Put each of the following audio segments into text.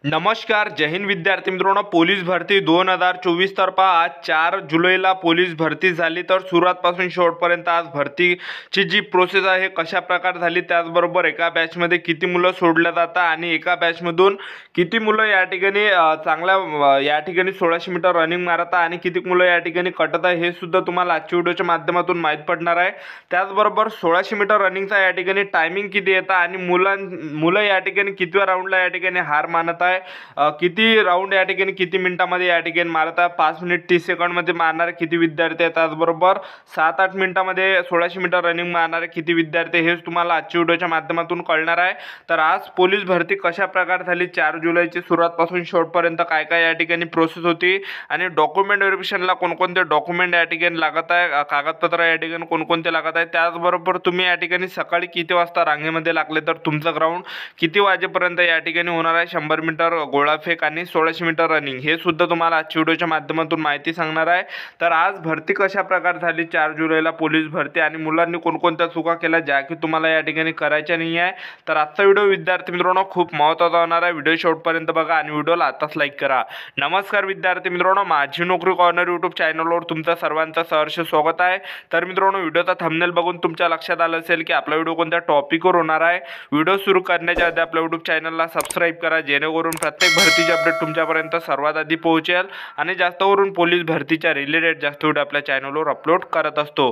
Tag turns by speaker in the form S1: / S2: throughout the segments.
S1: नमस्कार, जय हिंद विद्यार्थी मित्रांनो. पोलीस भरती 2024 तर्फा आज 4 जुलैला पोलीस भरती झाली. तर सुरुवातपासून शेवटपर्यंत आज भरतीची जी प्रोसेस आहे कशा प्रकारे झाली, त्याचबरोबर एका बॅचमध्ये किती मुलं सोडल्या जातात आणि एका बॅचमधून किती मुलं या ठिकाणी या ठिकाणी 1600 मीटर रनिंग मारतात आणि किती मुलं या ठिकाणी कटत आहे, हे सुद्धा तुम्हाला आजच्या व्हिडिओच्या माध्यमातून माहीत पडणार आहे. त्याचबरोबर 1600 मीटर रनिंगचा या ठिकाणी टायमिंग किती येतं आणि मुलं या ठिकाणी कितव्या राऊंडला या ठिकाणी हार मानत आहे, किती राऊंड या ठिकाणी किती मिनिटामध्ये या ठिकाणी मारतात, 5 मिनिट 30 सेकंडमध्ये मारणारे किती विद्यार्थी आहेत, त्याचबरोबर 7-8 मिनिटामध्ये 1600 मीटर रनिंग मारणारे किती विद्यार्थी, हेच तुम्हाला आजच्या व्हिडिओच्या माध्यमातून कळणार आहे. तर आज पोलीस भरती कशा प्रकारे झाली, 4 जुलैची सुरुवातपासून शेवटपर्यंत काय काय या ठिकाणी प्रोसेस होती आणि डॉक्युमेंट व्हेरिफिकेशनला कोणकोणते डॉक्युमेंट या ठिकाणी लागत आहे, कागदपत्र या ठिकाणी कोणकोणते लागत आहे, त्याचबरोबर तुम्ही या ठिकाणी सकाळी किती वाजता रांगेमध्ये लागले तर तुमचं ग्राउंड किती वाजेपर्यंत या ठिकाणी होणार आहे, 100 मीटर गोळाफेक आणि 1600 मीटर रनिंग, हे सुद्धा तुम्हाला आजच्या व्हिडिओच्या माध्यमातून माहिती सांगणार आहे. तर आज भरती कशा प्रकारे झाली 4 जुलैला पोलीस भरती आणि मुलांनी कोणकोणत्या चुका केल्या ज्या की तुम्हाला या ठिकाणी करायच्या नाही आहे. तर आजचा व्हिडिओ विद्यार्थी मित्रांनो खूप महत्त्वाचा होणार आहे. व्हिडिओ शेवटपर्यंत बघा आणि व्हिडिओला आताच लाईक करा. नमस्कार विद्यार्थी मित्रांनो, माझी नोकरी कॉर्नर यूट्यूब चॅनलवर तुमचं सर्वांचं सहर्ष स्वागत आहे. तर मित्रांनो, व्हिडिओचा थंबनेल बघून तुमच्या लक्षात आलं असेल की आपला व्हिडिओ कोणत्या टॉपिकवर होणार आहे. व्हिडिओ सुरू करण्याच्या आधी आपल्या यूट्यूब चॅनलला सबस्क्राईब करा, जेणेकरून प्रत्येक भरतीचे अपडेट तुमच्यापर्यंत सर्वात आधी पोहोचेल आणि जास्त करून पोलीस भरतीच्या रिलेटेड जास्त व्हिडिओ आपल्या चॅनलवर अपलोड करत असतो.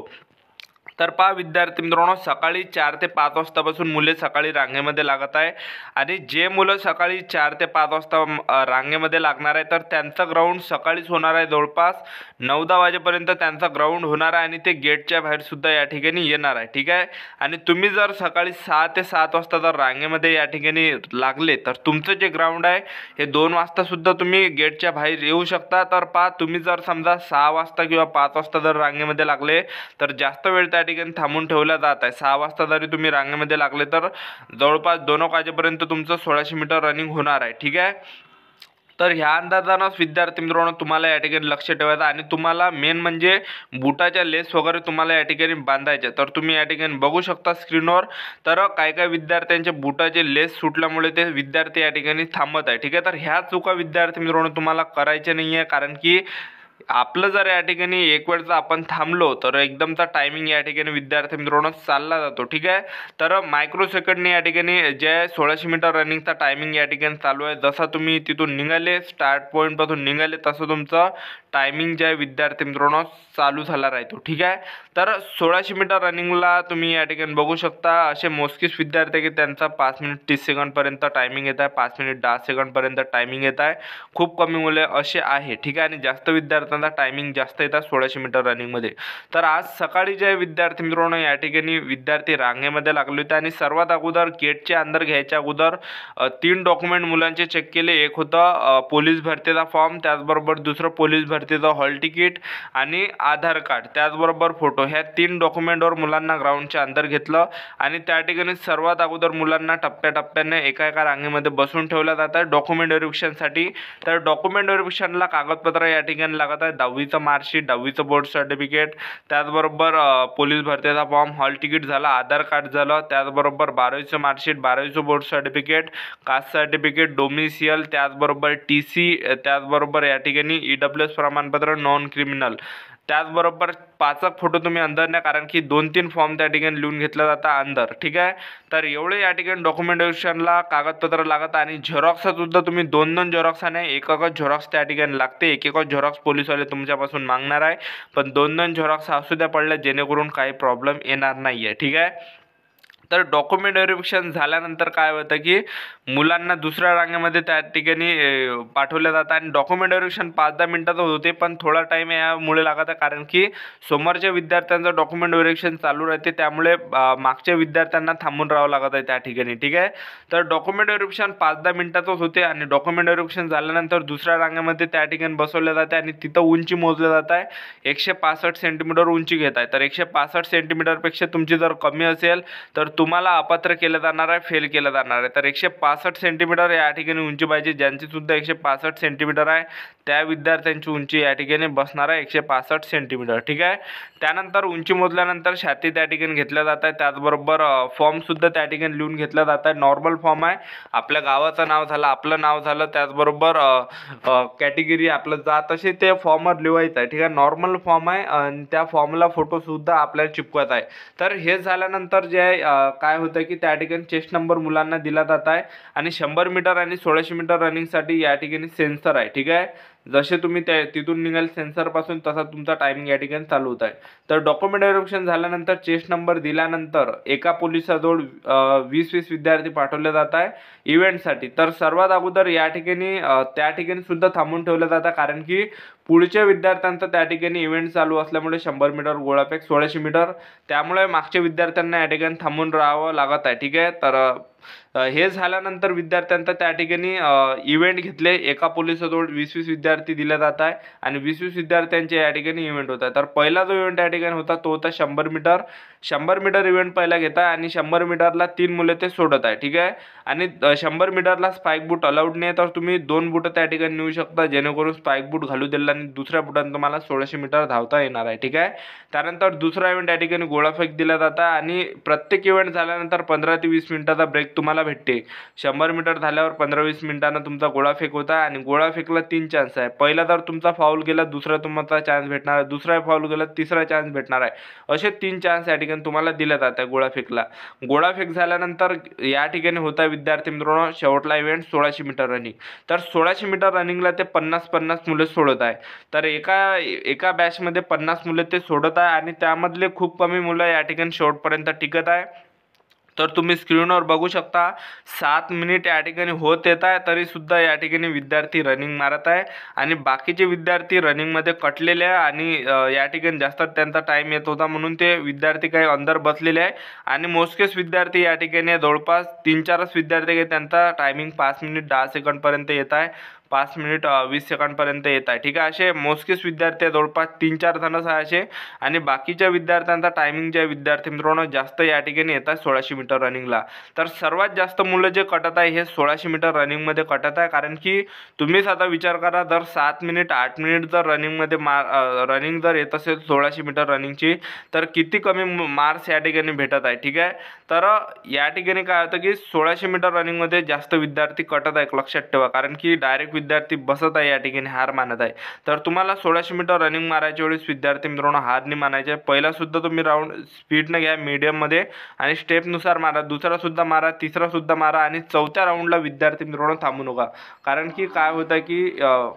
S1: तर पहा विद्यार्थी मित्रांनो, सकाळी 4 ते 5 वाजतापासून मुले सकाळी रांगेमध्ये लागत आहे आणि जे मुलं सकाळी 4 ते 5 वाजता रांगेमध्ये लागणार आहे तर त्यांचं ग्राउंड सकाळीच होणार आहे. जवळपास 9-10 वाजेपर्यंत त्यांचा ग्राउंड होणार आहे आणि ते गेटच्या बाहेर सुद्धा या ठिकाणी येणार आहे. ठीक आहे. आणि तुम्ही जर सकाळी 6 ते 7 वाजता जर रांगेमध्ये या ठिकाणी लागले तर तुमचं जे ग्राउंड आहे हे 2 वाजता सुद्धा तुम्ही गेटच्या बाहेर येऊ शकता. तर पहा, तुम्ही जर समजा 6 वाजता किंवा 5 वाजता जर रांगेमध्ये लागले तर जास्त वेळ त्या ठिकाणी थांबून ठेवला जात आहे. 6 वाजता जरी तुम्ही रांगेमध्ये लागले तर जवळपास 2 वाजेपर्यंत तुमचं 1600 मीटर रनिंग होणार आहे. ठीक आहे. तर ह्या अंदाजानंच विद्यार्थी मित्रांनो तुम्हाला या ठिकाणी लक्ष ठेवायचं आणि तुम्हाला मेन म्हणजे बुटाच्या लेस वगैरे तुम्हाला या ठिकाणी बांधायचे. तर तुम्ही या ठिकाणी बघू शकता स्क्रीनवर, तर काय काय विद्यार्थ्यांचे बुटाचे लेस सुटल्यामुळे ते विद्यार्थी या ठिकाणी थांबत आहे. ठीक आहे. तर ह्या चुका विद्यार्थी मित्रांनो तुम्हाला करायच्या नाही आहे, कारण की आपलं जर या ठिकाणी एक वेळचा आपण थांबलो तर एकदमचा टायमिंग या ठिकाणी विद्यार्थी मित्रांनो चालला जातो. ठीक आहे. तर मायक्रो सेकंडने या ठिकाणी जे 1600 मीटर रनिंगचा टायमिंग या ठिकाणी चालू आहे, जसा तुम्ही तिथून निघाले स्टार्ट पॉईंटपासून निघाले तसं तुमचं टायमिंग जे आहे विद्यार्थी मित्रांनो चालू झाला राहतो. ठीक आहे. तर 1600 मीटर रनिंगला तुम्ही या ठिकाणी बघू शकता असे मोजकेच विद्यार्थी की त्यांचा 5 मिनिट 30 सेकंडपर्यंत टायमिंग येत आहे, 5 मिनिट 10 सेकंडपर्यंत टायमिंग येत आहे. खूप कमी मुले असे आहे. ठीक आहे. आणि जास्त विद्यार्थ्यांचा टायमिंग जास्त येतात 1600 मीटर रनिंगमध्ये. तर आज सकाळी जे विद्यार्थी मित्रांनो या ठिकाणी विद्यार्थी रांगेमध्ये लागले होते आणि सर्वात अगोदर गेटच्या अंदर घ्यायच्या अगोदर 3 डॉक्युमेंट मुलांचे चेक केले. एक होतं पोलीस भरतीचा फॉर्म, त्याचबरोबर दुसरं पोलीस भरतीचं हॉल तिकीट आणि आधार कार्ड, त्याचबरोबर फोटो, ह्या 3 डॉक्युमेंटवर मुलांना ग्राउंडच्या अंदर घेतलं आणि त्या ठिकाणी सर्वात अगोदर मुलांना टप्प्याटप्प्याने एका एका रांगेमध्ये बसून ठेवलं जातं डॉक्युमेंट व्हेरिफिकेशनसाठी. तर डॉक्युमेंट व्हेरिफिकेशनला कागदपत्र या ठिकाणी लागत आहे, 10वीचं मार्कशीट, 10वीचं बोर्ड सर्टिफिकेट, त्याचबरोबर पोलीस भरतीचा फॉर्म, हॉल तिकीट झालं, आधार कार्ड झालं, त्याचबरोबर 12वीचं मार्कशीट, 12वीचं board certificate, caste certificate, domicile, त्याचबरोबर TC, त्याचबरोबर या ठिकाणी EWS प्रमाणपत्र, नॉन क्रिमिनल, त्याचबरोबर 5 फोटो तुम्ही अंदर न्या, कारण की 2-3 फॉर्म त्या ठिकाणी लिहून घेतला जाता अंदर. ठीक आहे. तर एवढे या ठिकाणी डॉक्युमेंटेशनला कागदपत्र लागत आणि झेरॉक्स सुद्धा तुम्ही 2-2 झेरॉक्स नाही, एक झेरॉक्स त्या ठिकाणी लागते. एक झेरॉक्स पोलीसवाले तुमच्यापासून मागणार आहे, पण 2-2 झेरॉक्स असू द्या पडल्या, जेणेकरून काही प्रॉब्लेम येणार नाही आहे. ठीक आहे. तर डॉक्युमेंट व्हेरिफिकेशन झाल्यानंतर काय होतं की मुलांना दुसऱ्या रांगेमध्ये त्या ठिकाणी पाठवलं जातं आणि डॉक्युमेंट व्हेरिफिकेशन 5-10 मिनिटाचं होते, पण थोडा टाईम यामुळे लागत आहे, कारण की समोरच्या विद्यार्थ्यांचं डॉक्युमेंट व्हेरिफिकेशन चालू राहते, त्यामुळे मागच्या विद्यार्थ्यांना थांबून राहावं लागत आहे त्या ठिकाणी. ठीक आहे. तर डॉक्युमेंट व्हेरिफिकेशन 5-10 मिनिटाचंच होते आणि डॉक्युमेंट व्हेरिफिकेशन झाल्यानंतर दुसऱ्या रांगेमध्ये त्या ठिकाणी बसवलं जाते आणि तिथं उंची मोजलं जात आहे. 165 सेंटीमीटर उंची घेत आहे. तर 165 सेंटीमीटरपेक्षा तुमची जर कमी असेल तर तुम्हाला अपात्र केलं जाणार आहे, फेल केलं जाणार आहे. तर 165 सेंटीमीटर या ठिकाणी उंची पाहिजे. ज्यांची सुद्धा 165 सेंटीमीटर आहे त्या विद्यार्थ्यांची उंची या ठिकाणी बसणार आहे 165 सेंटीमीटर. ठीक आहे. त्यानंतर उंची मोजल्यानंतर छाती त्या ठिकाणी घेतल्या जात आहे. त्याचबरोबर फॉर्मसुद्धा त्या ठिकाणी लिहून घेतला जात आहे. नॉर्मल फॉर्म आहे. आपल्या गावाचं नाव झालं, आपलं नाव झालं, त्याचबरोबर कॅटेगरी, आपलं जात, असे ते फॉर्मवर लिहायचं आहे. ठीक आहे. नॉर्मल फॉर्म आहे आणि त्या फॉर्मला फोटोसुद्धा आपल्याला चिपकत आहे. तर हे झाल्यानंतर जे आहे काय होतं की त्या ठिकाणी चेस्ट नंबर मुलांना दिला जात आहे आणि 100 मीटर आणि 1600 मीटर रनिंगसाठी या ठिकाणी सेन्सर आहे. ठीक आहे. जसे तुम्ही त्या तिथून निघाल सेन्सरपासून तसा तुमचा टायमिंग या ठिकाणी चालू होत आहे. तर डॉक्युमेंट व्हेरिफिकेशन झाल्यानंतर चेस्ट नंबर दिल्यानंतर एका पोलिसाजवळ 20-20 विद्यार्थी पाठवले जात आहे इव्हेंटसाठी. तर सर्वात अगोदर या ठिकाणी त्या ठिकाणी सुद्धा थांबून ठेवलं जातं, कारण की पुढच्या विद्यार्थ्यांचा त्या ठिकाणी इव्हेंट चालू असल्यामुळे 100 मीटर गोळाफेक, 1600 मीटर, त्यामुळे मागच्या विद्यार्थ्यांना या ठिकाणी थांबून राहावं लागत आहे. ठीक आहे. तर हे झाल्यानंतर विद्यार्थ्यांचा त्या ठिकाणी इव्हेंट घेतले. एका पोलिसाजवळ 20-20 विद्यार्थी दिले जात आहे आणि 20-20 विद्यार्थ्यांचे या ठिकाणी इव्हेंट होत आहे. तर पहिला जो इव्हेंट या ठिकाणी होता तो होता 100 मीटर. 100 मीटर इव्हेंट पहिला घेत आहे आणि 100 मीटरला 3 मुले ते सोडत आहे. ठीक आहे. आणि 100 मीटरला स्पाइक बूट अलाउड नाही, तर तुम्ही 2 बूट त्या ठिकाणी नेऊ शकता, जेणेकरून स्पाइक बूट घालू दिला आणि दुसऱ्या बुटाने तुम्हाला 1600 मीटर धावता येणार आहे. ठीक आहे. त्यानंतर दुसरा इव्हेंट या ठिकाणी गोळाफेक दिला जाता आणि प्रत्येक इव्हेंट झाल्यानंतर 15 ते 20 मिनिटाचा ब्रेक तुम्हाला भेटते. 100 मीटर झाल्यावर 15-20 मिनिटांना तुमचा गोळाफेक होता आणि गोळाफेकला 3 चान्स आहे. पहिला जर तुमचा फाऊल गेला, दुसरा तुम्हाला चान्स भेटणार आहे, दुसरा फाऊल गेला, तिसरा चान्स भेटणार आहे. असे 3 चान्स या ठिकाणी तुम्हाला दिले जातात गोळाफेकला. गोळाफेक झाल्यानंतर या ठिकाणी होता विद्यार्थी मित्रांनो शेवटला इव्हेंट 1600 मीटर रनिंग. तर 1600 मीटर रनिंगला ते 50-50 मुले सोडत आहे. तर एका बॅचमध्ये 50 मुले ते सोडत आहे आणि त्यामधले खूप कमी मुलं या ठिकाणी शेवटपर्यंत टिकत आहे. तर तुम्ही स्क्रीनवर बघू शकता 7 मिनिट या ठिकाणी होत येत आहे, तरीसुद्धा या ठिकाणी विद्यार्थी रनिंग मारत आहे आणि बाकीचे विद्यार्थी रनिंगमध्ये कटलेले आहे आणि या ठिकाणी जास्त त्यांचा टाईम येत होता म्हणून ते विद्यार्थी काही अंदर बसलेले आहे आणि मोजकेच विद्यार्थी या ठिकाणी जवळपास 3-4च विद्यार्थी काही त्यांचा टायमिंग 5 मिनिट 10 सेकंडपर्यंत येत आहे, 5 मिनिट 20 सेकंडपर्यंत येत आहे. ठीक आहे. असे मोजकेच विद्यार्थी जवळपास 3-4 जणच आहे असे आणि बाकीच्या विद्यार्थ्यांचा टायमिंग जे विद्यार्थी मित्रांनो जास्त या ठिकाणी येतात 1600 मीटर रनिंगला. तर सर्वात जास्त मुलं जे कटत आहे हे 1600 मीटर रनिंगमध्ये कटत आहे, कारण की तुम्हीच आता विचार करा, जर 7 मिनिट 8 मिनिट जर रनिंगमध्ये रनिंग जर येत असेल 1600 मीटर रनिंगची, तर किती कमी मार्क्स या ठिकाणी भेटत आहे. ठीक आहे. तर या ठिकाणी काय होतं की 1600 मीटर रनिंगमध्ये जास्त विद्यार्थी कटत आहे, लक्षात ठेवा, कारण की डायरेक्ट विद्यार्थी बसत आहे या ठिकाणी हार मानत आहे. तर तुम्हाला 1600 मीटर रनिंग मारायच्या वेळेस विद्यार्थी मित्रांनो हार नाही मानायचे. पहिला सुद्धा तुम्ही राऊंड स्पीडनं घ्या, मीडियममध्ये, आणि स्टेपनुसार मारा, दुसरा सुद्धा मारा, तिसरा सुद्धा मारा आणि चौथ्या राऊंडला विद्यार्थी मित्रांनो थांबू नका. कारण की काय होतं की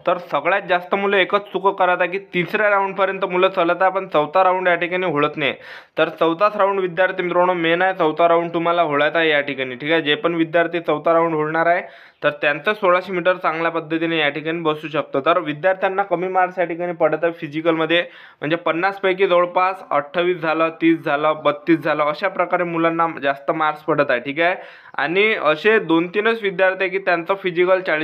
S1: तर सगळ्यात जास्त मुलं एकच चूक करत आहे की तिसऱ्या राऊंडपर्यंत मुलं चालत आहे पण चौथा राऊंड या ठिकाणी होळत नाही. तर चौथाच राऊंड विद्यार्थी मित्रांनो मेन आहे, चौथा राऊंड तुम्हाला होळायचा आहे या ठिकाणी. ठीक आहे. जे पण विद्यार्थी चौथा राऊंड होणार आहे तर त्यांचं 1600 मीटर चांगल्या पद्धतीने या ठिकाणी बसू शकतं. तर विद्यार्थ्यांना कमी मार्क्स या ठिकाणी पडत आहे फिजिकलमध्ये, म्हणजे 50 पैकी जवळपास 28 झालं, 30 झालं, 32 झालं, अशा प्रकारे मुलांना जास्त मार्क्स पडत आहे. ठीक आहे. आणि असे 2-3च विद्यार्थी की त्यांचं फिजिकल 40